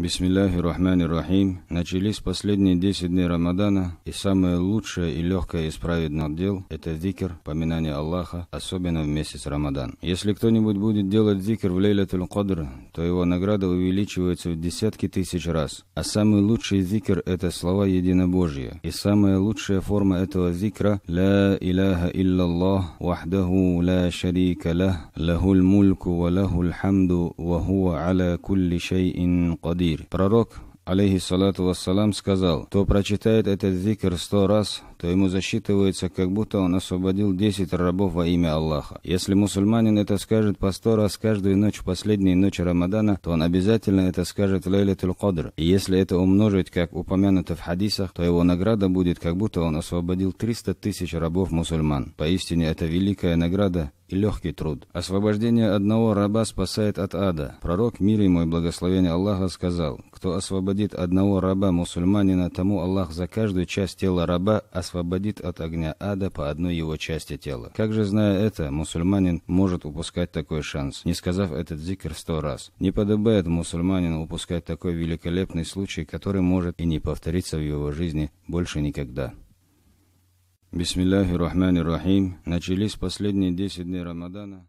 Бисмилляхи рахмани рахим. Начались последние 10 дней Рамадана, и самое лучшее и легкое из праведных дел – это зикр, поминание Аллаха, особенно в месяц Рамадан. Если кто-нибудь будет делать зикр в Лейлатуль Кадр, то его награда увеличивается в десятки тысяч раз. А самый лучший зикр – это слова единобожия. И самая лучшая форма этого зикра – «Ла иляха илляллах, вахдаху ла шарика лах, лахуль мульку ва лахуль хамду, ва хуа аля кулли шайин кадир». Пророк, алейхиссалату вассалам, сказал: кто прочитает этот зикр 100 раз, то ему засчитывается, как будто он освободил 10 рабов во имя Аллаха. Если мусульманин это скажет по 100 раз каждую ночь в последние ночи Рамадана, то он обязательно это скажет в Лейлатуль Кадр. И если это умножить, как упомянуто в хадисах, то его награда будет, как будто он освободил 300 тысяч рабов мусульман. Поистине это великая награда и легкий труд. Освобождение одного раба спасает от ада. Пророк, мир ему и благословение Аллаха, сказал: кто освободит одного раба мусульманина, тому Аллах за каждую часть тела раба освободит от огня ада по одной его части тела. Как же, зная это, мусульманин может упускать такой шанс, не сказав этот зикр 100 раз? Не подобает мусульманину упускать такой великолепный случай, который может и не повториться в его жизни больше никогда. Бисмилляхи рахмани рахим. Начались последние 10 дней Рамадана.